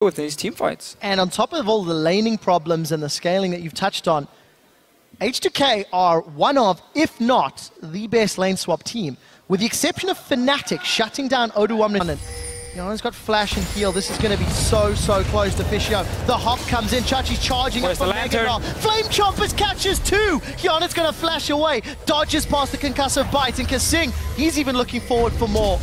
with these team fights. And on top of all the laning problems and the scaling that you've touched on, H2K are one of, if not, the best lane swap team. With the exception of Fnatic shutting down Oduwamne. Yana's got flash and heal. This is going to be so close to Fishio. The hop comes in. Chachi's charging up for Megadol. Flame Chompers catches two. Yana's going to flash away. Dodges past the concussive bite. And Kasing, he's even looking forward for more.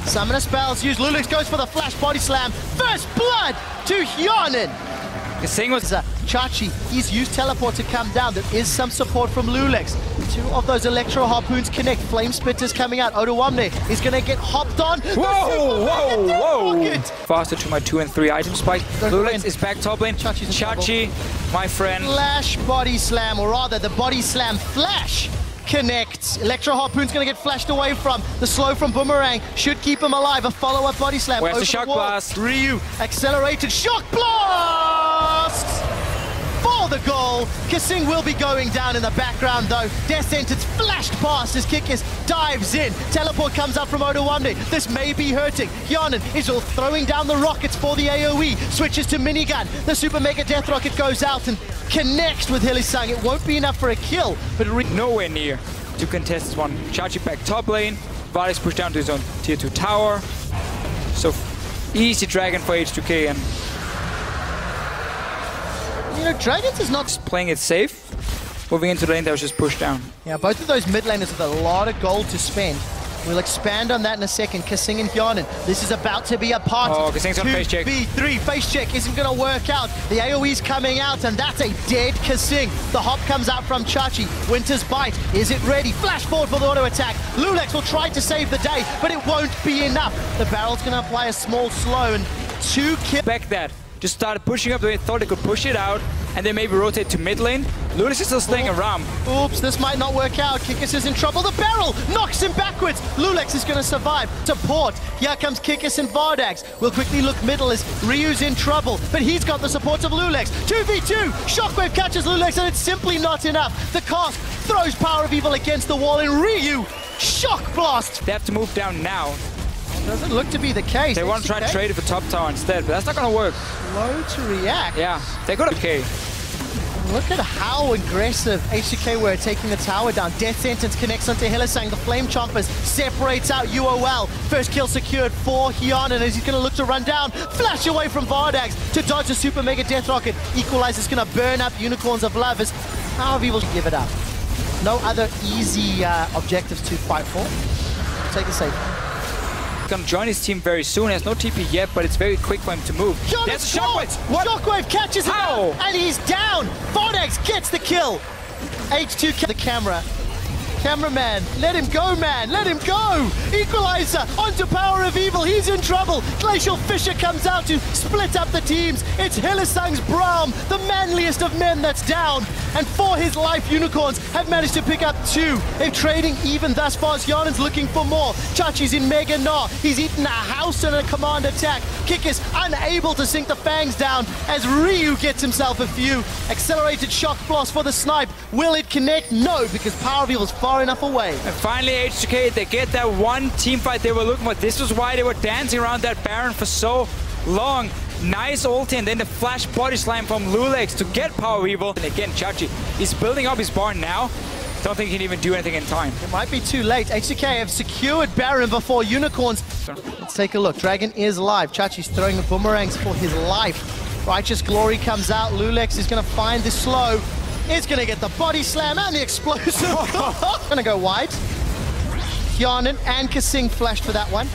Summoner spells used. Lulix goes for the flash body slam. First blood to Hyanin. Kasing was Chachi, he's used teleport to come down. There is some support from Lulix. Two of those electro harpoons connect. Flame Spitters coming out. Oduwamne is going to get hopped on. Whoa! Faster to my 2 and 3 item spike. Lulix is back top lane. Chachi, my friend. Flash body slam, or rather the body slam flash connects. Electro harpoon's going to get flashed away from. The slow from Boomerang should keep him alive. A follow-up body slam. Where's the shock blast? Ryu, accelerated shock blast! For the goal. Kasing will be going down in the background though. Death Sentence flashed past as Kikis dives in. Teleport comes up from Oduwamne. This may be hurting. Hyanin is all throwing down the rockets for the AoE. Switches to minigun. The Super Mega Death Rocket goes out and connects with Hylissang. It won't be enough for a kill, but nowhere near to contest this one. Chachi back top lane. Varys pushed down to his own tier 2 tower. So easy dragon for H2K, and you know, Dragons is not playing it safe. Moving into the lane that was just pushed down. Yeah, both of those mid laners with a lot of gold to spend. We'll expand on that in a second. Kasing and Hyanin. This is about to be a part of Kasing's on face check. 2v3. Face check isn't going to work out. The AoE's coming out, and that's a dead Kasing. The hop comes out from Chachi. Winter's Bite. Is it ready? Flash forward for the auto attack. Lulix will try to save the day, but it won't be enough. The barrel's going to apply a small slow and 2 kills. Back that. Just started pushing up. They thought they could push it out and then maybe rotate to mid lane. Lulix is still staying around. Oops, this might not work out. Kikis is in trouble. The barrel knocks him backwards. Lulix is going to survive. Support. Here comes Kikis and Vardax. We'll quickly look middle as Ryu's in trouble, but he's got the support of Lulix. 2v2. Shockwave catches Lulix, and it's simply not enough. The cast throws Power of Evil against the wall, and Ryu shock blast. They have to move down now. Doesn't look to be the case. They want to try to trade it for top tower instead, but that's not going to work. Slow to react. Yeah, they got okay. Look at how aggressive H2K were taking the tower down. Death Sentence connects onto Hylissang. The Flame Chompers separates out UOL. First kill secured for Hyanin as he's going to look to run down. Flash away from Vardax to dodge the Super Mega Death Rocket. Equalizer's going to burn up Unicorns of Love as Power of Evil should give it up. No other easy objectives to fight for. Take it safe. Going to join his team very soon. He has no TP yet, but it's very quick for him to move. That's a Shockwave! Shockwave catches him out, and he's down! Vardax gets the kill! H2K, the camera. Cameraman, let him go, man! Let him go! Equalizer onto Power of Evil. He's in trouble. Glacial Fisher comes out to split up the teams. It's Hylissang's Braum, the manliest of men, that's down. And for his life, Unicorns have managed to pick up 2. They're trading even thus far. Hyanin's looking for more. Chachi's in Mega Gnar. He's eaten a house and a command attack. Kikis unable to sink the fangs down as Ryu gets himself a few. Accelerated shock blast for the snipe. Will it connect? No, because Power of Evil's far enough away. And finally, H2K, they get that one team fight they were looking for. This was why they were dancing around that Baron for so long. Nice ulti, and then the flash body slam from Lulix to get Power of Evil. And again, Chachi, he's building up his barn now. Don't think he can even do anything in time. It might be too late. H2K have secured Baron before Unicorns. Let's take a look. Dragon is live. Chachi's throwing the boomerangs for his life. Righteous Glory comes out. Lulix is going to find the slow. He's going to get the body slam and the explosive. Going to go wide. Hyanin and Kasing flashed for that one.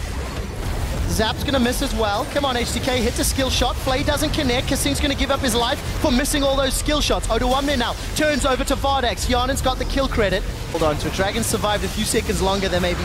Zap's going to miss as well. Come on, H2K, hits a skill shot. Flay doesn't connect. Kasing's going to give up his life for missing all those skill shots. Oduwamne now turns over to Vardax. Hyanin's got the kill credit. Hold on to it. Dragon survived a few seconds longer than maybe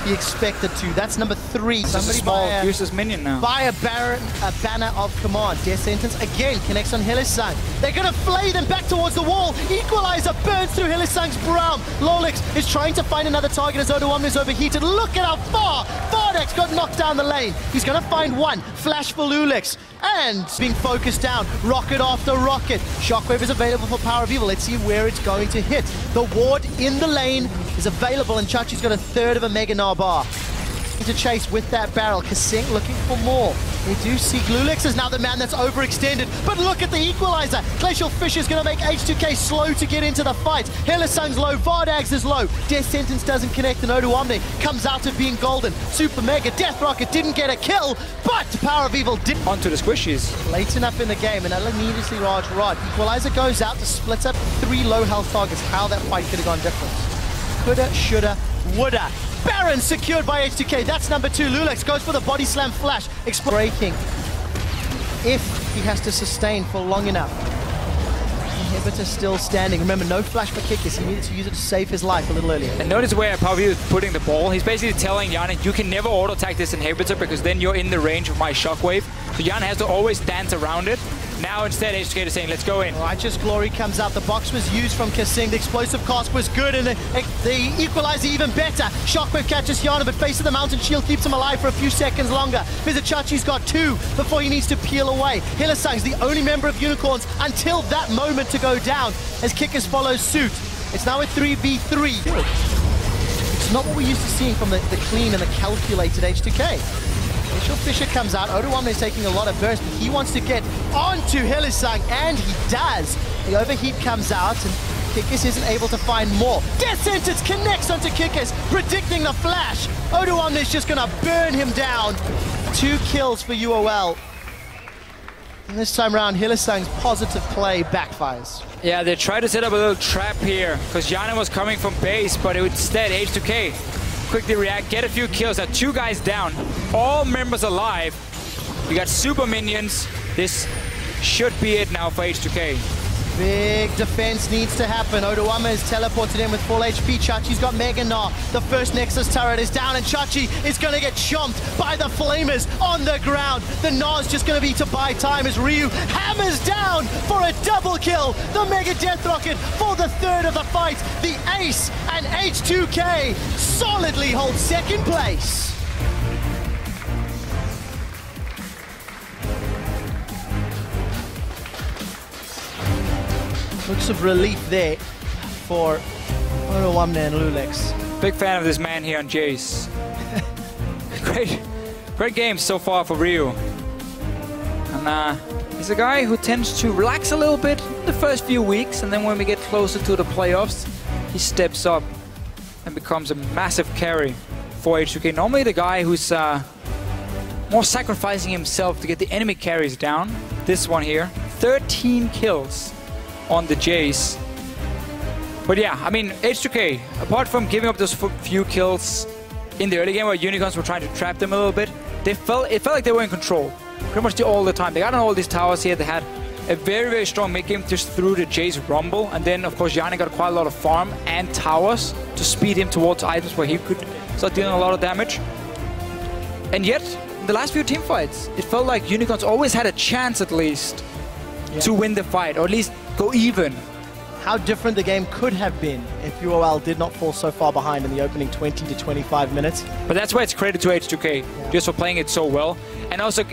he expected to. That's number 3. Somebody buy useless minion now. Buy a banner of command. Death Sentence again connects on Hylissang. They're going to flay them back towards the wall. Equalizer burns through Hylissang's Braum. Lolix is trying to find another target as Oduwamne is overheated. Look at how far Vardax got knocked down the lane. He's going to find one. Flash for Lulix. And being focused down. Rocket after rocket. Shockwave is available for Power of Evil. Let's see where it's going to hit. The ward in the lane is available, and Chachi's got a third of a Mega Gnar bar. To chase with that barrel. Kasing looking for more. We do see Lulex is now the man that's overextended, but look at the equalizer. Glacial Fish is going to make H2K slow to get into the fight. Hellesang's low, Vardags is low. Death Sentence doesn't connect, and Odu Omni comes out of being golden. Super Mega Death Rocket didn't get a kill, but Power of Evil did. Onto the squishies. Late enough in the game, and a needlessly large rod. Equalizer goes out to split up 3 low health targets. How that fight could have gone different. Coulda, shoulda, woulda. Baron secured by H2K. That's number 2. Lulex goes for the body slam flash. Breaking. If he has to sustain for long enough. Inhibitor still standing. Remember, no flash for Kickers. He needed to use it to save his life a little earlier. And notice where Pavi is putting the ball. He's basically telling Yana, you can never auto-attack this inhibitor because then you're in the range of my shockwave. So Yana has to always dance around it. Now instead H2K is saying, let's go in. Righteous Glory comes out. The box was used from Kissing. The explosive cast was good, and the equalizer even better. Shockwave catches Yana, but face of the mountain shield keeps him alive for a few seconds longer. Mizuchachi's got 2 before he needs to peel away. Hellesang's the only member of Unicorns until that moment to go down as Kickers follows suit. It's now a 3v3. It's not what we're used to seeing from the clean and the calculated H2K. Glacial Fisher comes out. Odu Omni is taking a lot of burst, but he wants to get onto Hellesang, and he does. The overheat comes out, and Kickers isn't able to find more. Death Sentence connects onto Kickers, predicting the flash. Odu Omni is just going to burn him down. 2 kills for UOL. And this time around, Hellesang's positive play backfires. Yeah, they tried to set up a little trap here because Yana was coming from base, but instead H2K quickly react, get a few kills. Now 2 guys down, all members alive. We got super minions. This should be it now for H2K. Big defense needs to happen. Oduama is teleported in with full HP. Chachi's got Mega Gnar. The first Nexus turret is down, and Chachi is going to get chomped by the Flamers on the ground. The Gnar's just going to be to buy time as Ryu hammers down for a double kill. The Mega Death Rocket for the 3rd of the fight. The Ace and H2K solidly hold 2nd place. Looks of relief there for Oduamne and Lulex. Big fan of this man here on Jace. Great game so far for Ryu. And he's a guy who tends to relax a little bit in the first few weeks, and then when we get closer to the playoffs, he steps up and becomes a massive carry for H2K. Normally the guy who's more sacrificing himself to get the enemy carries down. This one here, 13 kills on the Jace. But yeah, I mean, H2K, apart from giving up those few kills in the early game where Unicorns were trying to trap them a little bit, it felt like they were in control pretty much all the time. They got on all these towers here. They had a very, very strong mid-game just through the Jace Rumble. And then, of course, Yanni got quite a lot of farm and towers to speed him towards items where he could start dealing a lot of damage. And yet, in the last few teamfights, it felt like Unicorns always had a chance at least to win the fight, or at least go even. How different the game could have been if UOL did not fall so far behind in the opening 20 to 25 minutes. But that's why it's credit to H2K, just for playing it so well. And also